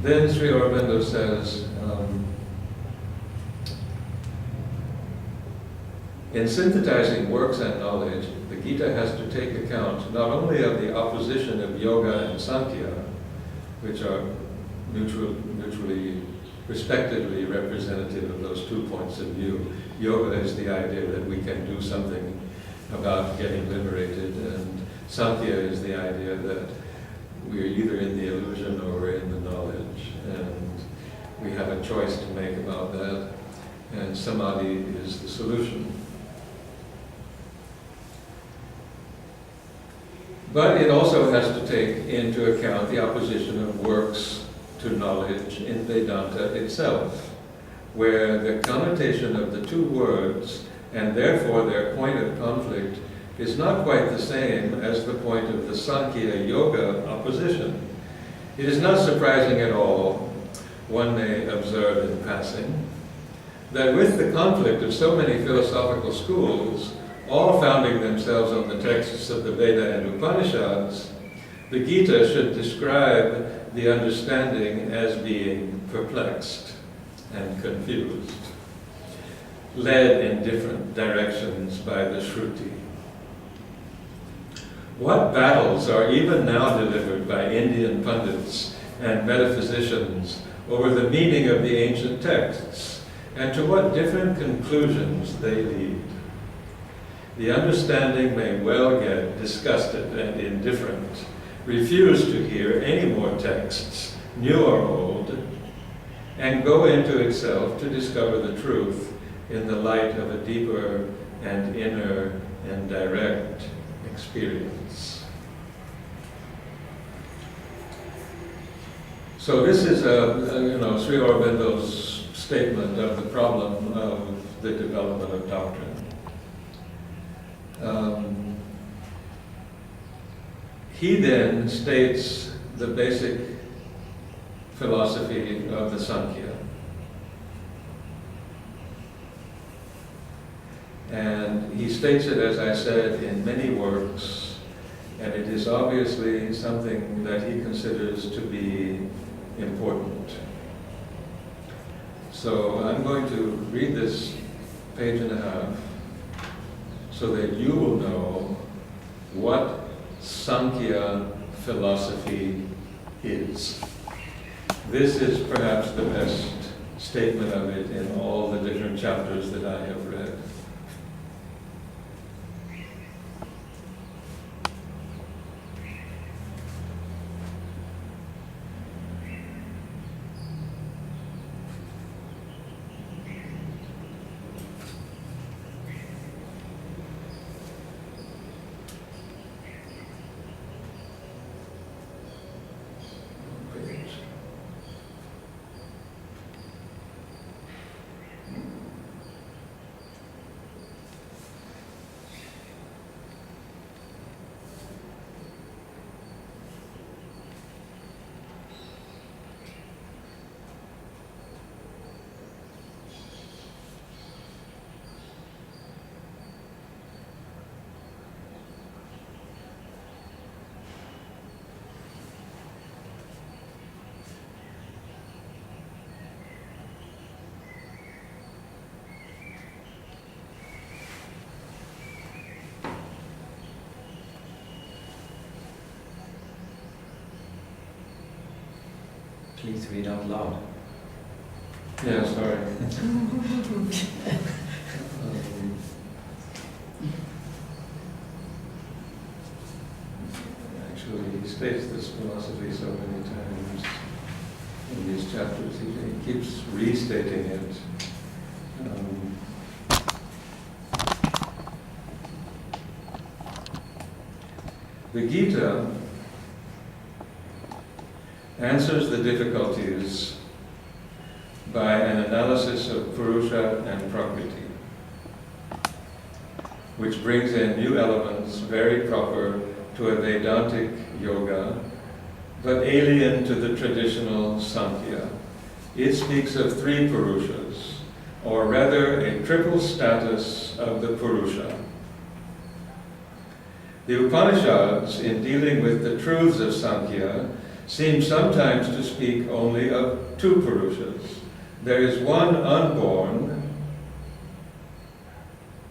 Then Sri Aurobindo says, in synthesizing works and knowledge, the Gita has to take account not only of the opposition of yoga and Sankhya, which are mutually, respectively representative of those 2 points of view. Yoga is the idea that we can do something about getting liberated, and Sankhya is the idea that we're either in the illusion or we're in the knowledge, and we have a choice to make about that, and Samadhi is the solution. But it also has to take into account the opposition of works to knowledge in Vedanta itself, where the connotation of the two words, and therefore their point of conflict, is not quite the same as the point of the Sankhya Yoga opposition. It is not surprising at all, one may observe in passing, that with the conflict of so many philosophical schools, all founding themselves on the texts of the Veda and Upanishads, the Gita should describe the understanding as being perplexed and confused, led in different directions by the Shruti. What battles are even now delivered by Indian pundits and metaphysicians over the meaning of the ancient texts, and to what different conclusions they lead. The understanding may well get disgusted and indifferent, refuse to hear any more texts, new or old, and go into itself to discover the truth in the light of a deeper and inner and direct experience. So this is Sri Aurobindo's statement of the problem of the development of doctrine. He then states the basic philosophy of the Sankhya. And he states it, as I said, in many works, and it is obviously something that he considers to be important. So I'm going to read this page and a half so that you will know what Sankhya philosophy is. This is perhaps the best statement of it in all the different chapters that I have read. Please read out loud. Yeah, sorry. Actually, he states this philosophy so many times in these chapters. He keeps restating it. The Gita answers the difficulties by an analysis of Purusha and Prakriti, which brings in new elements very proper to a Vedantic yoga, but alien to the traditional Sankhya. It speaks of three Purushas, or rather a triple status of the Purusha. The Upanishads, in dealing with the truths of Sankhya, seem sometimes to speak only of two Purushas. There is one unborn,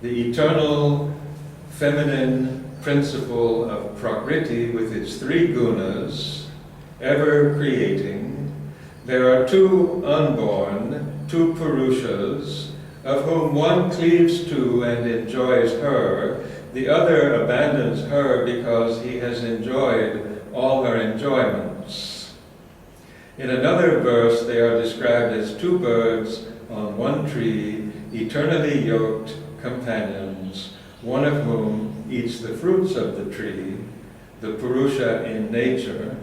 the eternal feminine principle of Prakriti with its three gunas, ever creating. There are two unborn, two Purushas, of whom one cleaves to and enjoys her, the other abandons her because he has enjoyed all her enjoyments. In another verse, they are described as two birds on one tree, eternally yoked companions, one of whom eats the fruits of the tree, the Purusha in nature,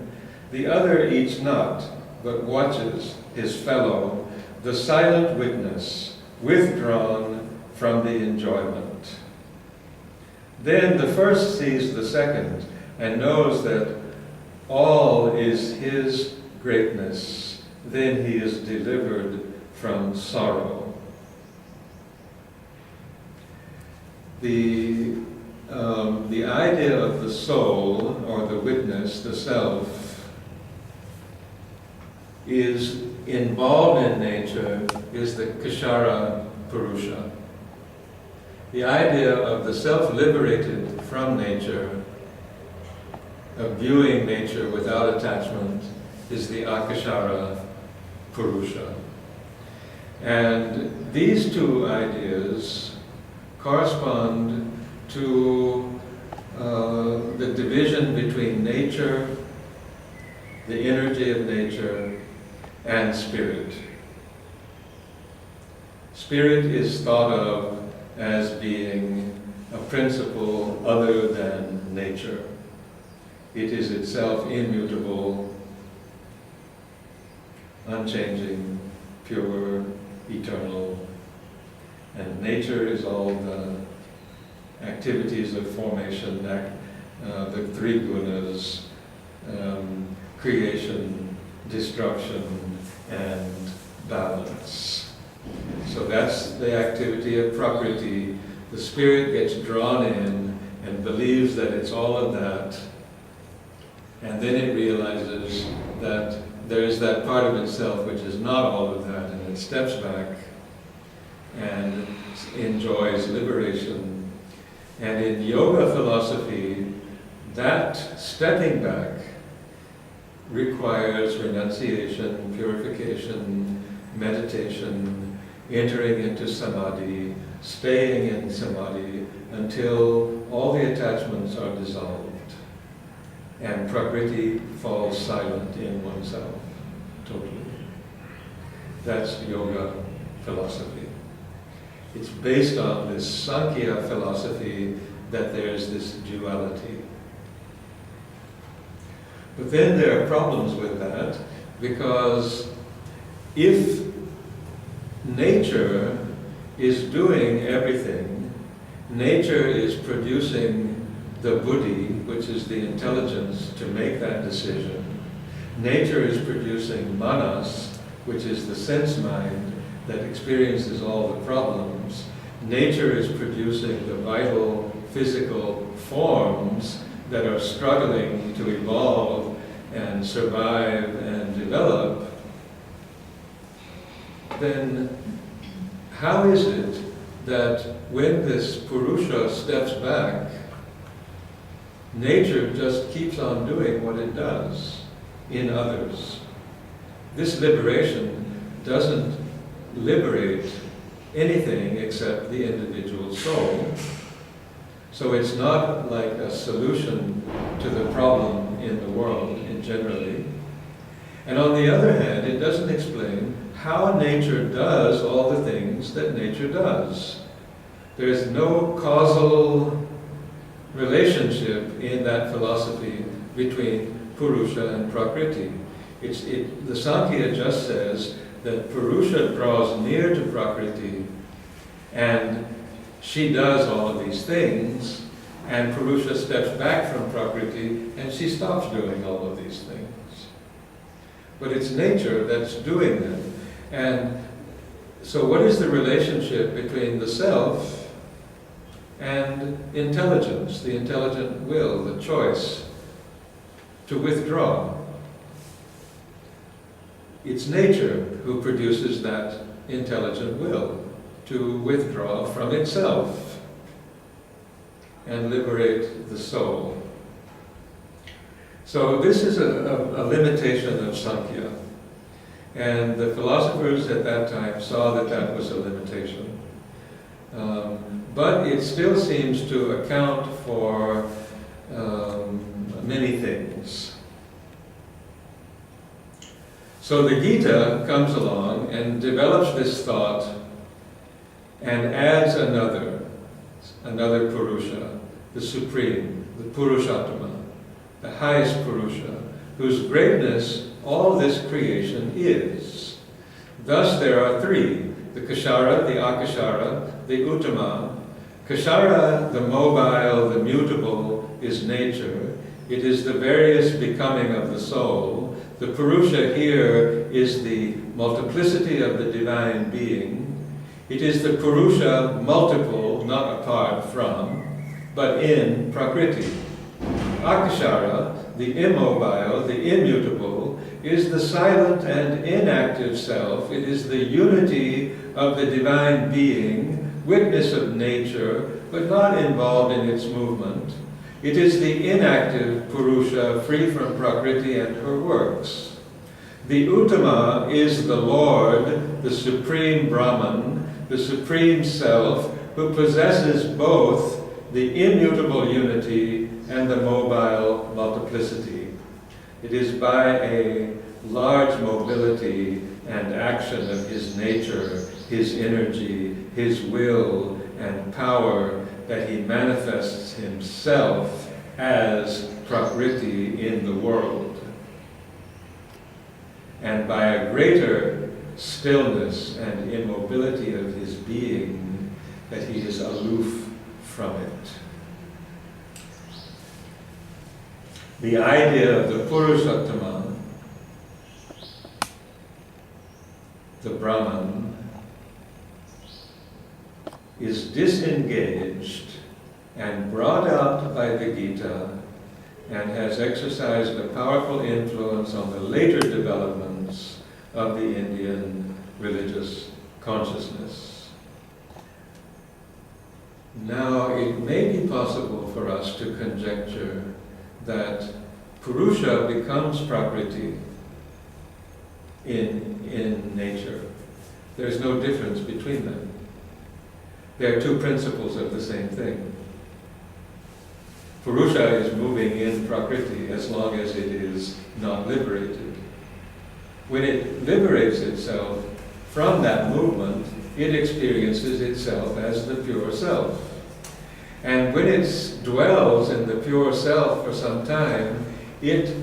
the other eats not, but watches his fellow, the silent witness, withdrawn from the enjoyment. Then the first sees the second and knows that all is his greatness. Then he is delivered from sorrow. The idea of the soul, or the witness, the self, is involved in nature, is the Kshara Purusha. The idea of the self liberated from nature, of viewing nature without attachment, is the Akshara Purusha. And these two ideas correspond to the division between nature, the energy of nature, and spirit. Spirit is thought of as being a principle other than nature. It is itself immutable, unchanging, pure, eternal. And nature is all the activities of formation, the three gunas, creation, destruction, and balance. So that's the activity of Prakriti. The spirit gets drawn in and believes that it's all of that, and then it realizes that there is that part of itself which is not all of that, and it steps back and enjoys liberation. And in yoga philosophy, that stepping back requires renunciation, purification, meditation, entering into samadhi, staying in samadhi until all the attachments are dissolved and Prakriti falls silent in oneself, totally. That's yoga philosophy. It's based on this Sankhya philosophy that there's this duality. But then there are problems with that, because if nature is doing everything, nature is producing the buddhi, which is the intelligence to make that decision. Nature is producing manas, which is the sense mind that experiences all the problems. Nature is producing the vital physical forms that are struggling to evolve and survive and develop. Then how is it that when this Purusha steps back, nature just keeps on doing what it does in others? This liberation doesn't liberate anything except the individual soul. So it's not like a solution to the problem in the world generally. And on the other hand, it doesn't explain how nature does all the things that nature does. There's no causal relationship in that philosophy between Purusha and Prakriti. The Sankhya just says that Purusha draws near to Prakriti and she does all of these things, and Purusha steps back from Prakriti and she stops doing all of these things. But it's nature that's doing them. And so what is the relationship between the self and intelligence, the intelligent will, the choice to withdraw? it's nature who produces that intelligent will to withdraw from itself and liberate the soul. So this is a limitation of Sankhya. And the philosophers at that time saw that that was a limitation. But it still seems to account for many things. So the Gita comes along and develops this thought and adds another Purusha, the Supreme, the Purushottama, the highest Purusha, whose greatness all this creation is. Thus there are three, the Kashara, the Akashara, the Uttama. Kashara, the mobile, the mutable, is nature. It is the various becoming of the soul. The Purusha here is the multiplicity of the divine being. It is the Purusha multiple, not apart from, but in Prakriti. Akashara, the immobile, the immutable, is the silent and inactive self. It is the unity of the divine being, witness of nature, but not involved in its movement. It is the inactive Purusha, free from Prakriti and her works. The Uttama is the Lord, the supreme Brahman, the supreme self, who possesses both the immutable unity and the mobile multiplicity. It is by a large mobility and action of his nature, his energy, his will and power that he manifests himself as Prakriti in the world. And by a greater stillness and immobility of his being, that he is aloof from it. The idea of the Purushottama, the Brahman, is disengaged and brought out by the Gita and has exercised a powerful influence on the later developments of the Indian religious consciousness. Now, it may be possible for us to conjecture that Purusha becomes Prakriti in nature. There's no difference between them. They are two principles of the same thing. Purusha is moving in Prakriti as long as it is not liberated. When it liberates itself from that movement, it experiences itself as the pure self. And when it dwells in the pure self for some time, it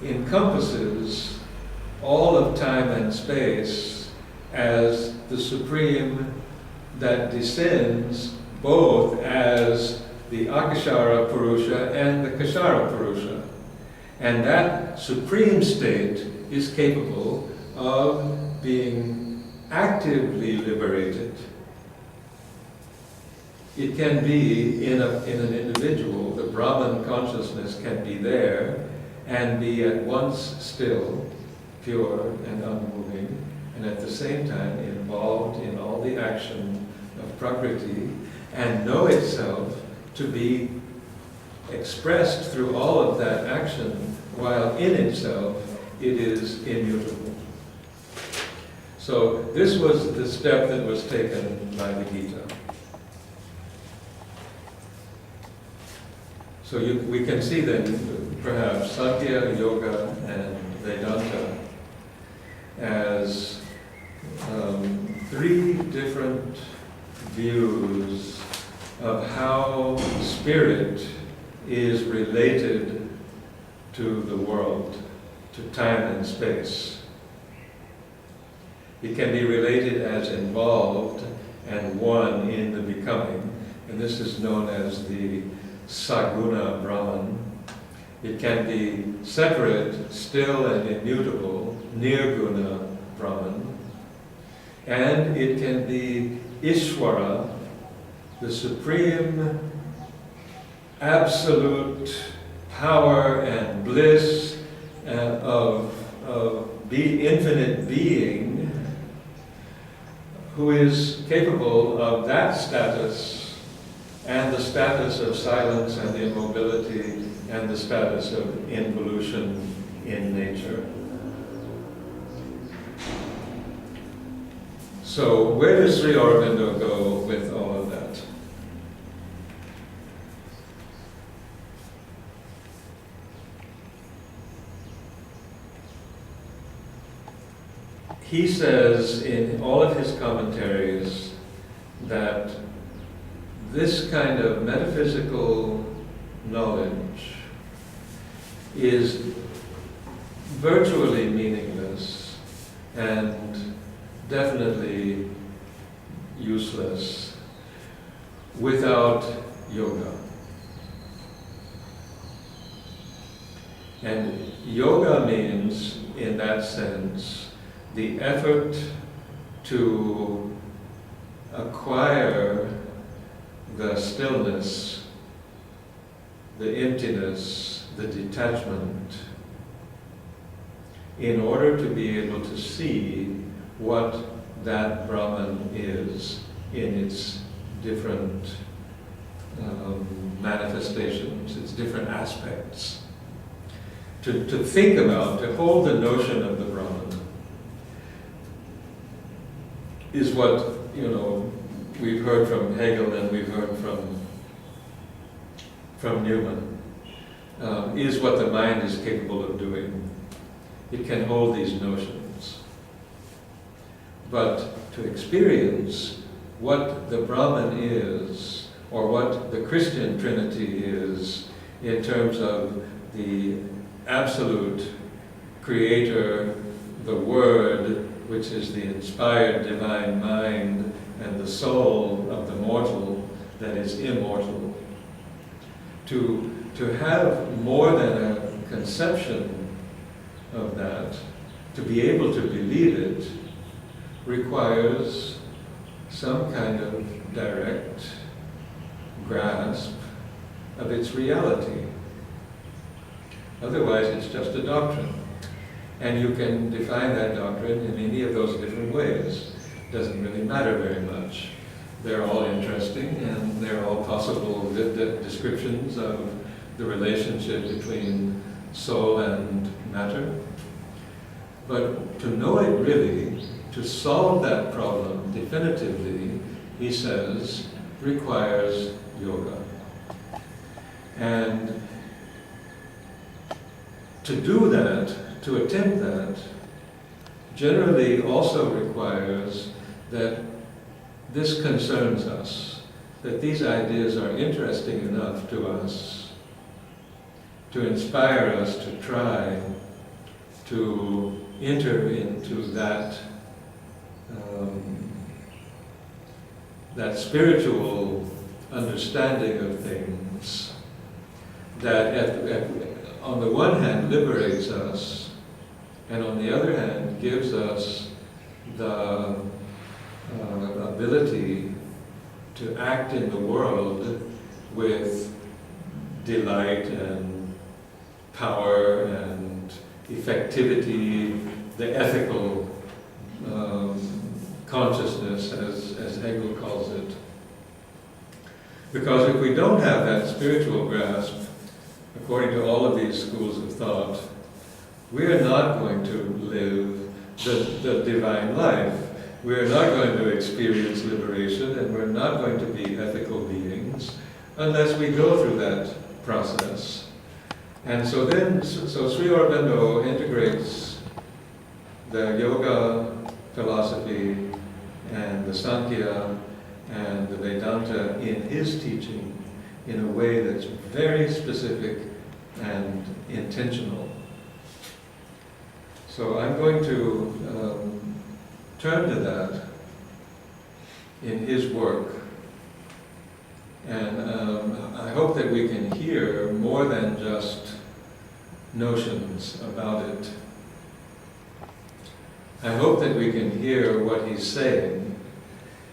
encompasses all of time and space as the supreme that descends both as the Akashara Purusha and the Kashara Purusha. And that supreme state is capable of being actively liberated. It can be in an individual. The Brahman consciousness can be there and be at once still, pure and unmoving, and at the same time involved in all the action of Prakriti, and know itself to be expressed through all of that action, while in itself it is immutable. So this was the step that was taken by the Gita. So we can see then perhaps Sankhya, Yoga, and Vedanta as three different views of how spirit is related to the world, to time and space. It can be related as involved and one in the becoming, and this is known as the Saguna Brahman. It can be separate, still and immutable, Nirguna Brahman. And it can be Ishvara, the supreme, absolute power and bliss of infinite being who is capable of that status and the status of silence and immobility and the status of involution in nature. So where does Sri Aurobindo go with all of that? He says in all of his commentaries that this kind of metaphysical knowledge is virtually meaningless and definitely useless without yoga. And yoga means, in that sense, the effort to acquire the stillness, the emptiness, the detachment, in order to be able to see what that Brahman is in its different manifestations, its different aspects. To think about, to hold the notion of the Brahman is what, we've heard from Hegel and we've heard from Newman, is what the mind is capable of doing. It can hold these notions. But to experience what the Brahman is, or what the Christian Trinity is, in terms of the absolute Creator, the Word, which is the inspired divine mind, and the soul of the mortal that is immortal. To have more than a conception of that, to be able to believe it, requires some kind of direct grasp of its reality. Otherwise, it's just a doctrine. And you can define that doctrine in any of those different ways. Doesn't really matter very much. They're all interesting and they're all possible descriptions of the relationship between soul and matter. But to know it really, to solve that problem definitively, he says, requires yoga. And to do that, to attempt that, generally also requires that this concerns us, that these ideas are interesting enough to us to inspire us to try to enter into that that spiritual understanding of things that on the one hand liberates us, and on the other hand gives us the ability to act in the world with delight and power and effectivity, the ethical consciousness, as Hegel calls it. Because if we don't have that spiritual grasp, according to all of these schools of thought, we are not going to live the divine life. We are not going to experience liberation, and we're not going to be ethical beings unless we go through that process. And so Sri Aurobindo integrates the yoga philosophy and the Sankhya and the Vedanta in his teaching in a way that's very specific and intentional. So I'm going to turn to that in his work, and I hope that we can hear more than just notions about it. I hope that we can hear what he's saying,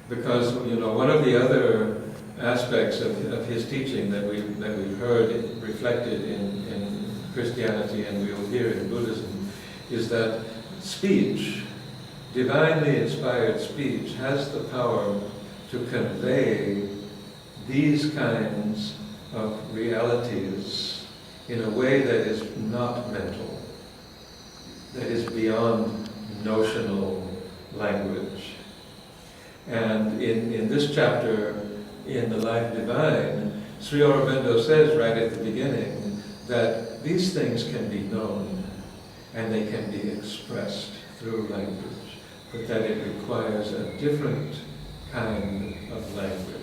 because one of the other aspects of his teaching that we've heard reflected in Christianity and we'll hear in Buddhism is that speech divinely inspired speech has the power to convey these kinds of realities in a way that is not mental, that is beyond notional language. And in this chapter, in The Life Divine, Sri Aurobindo says right at the beginning that these things can be known and they can be expressed through language, but that it requires a different kind of language.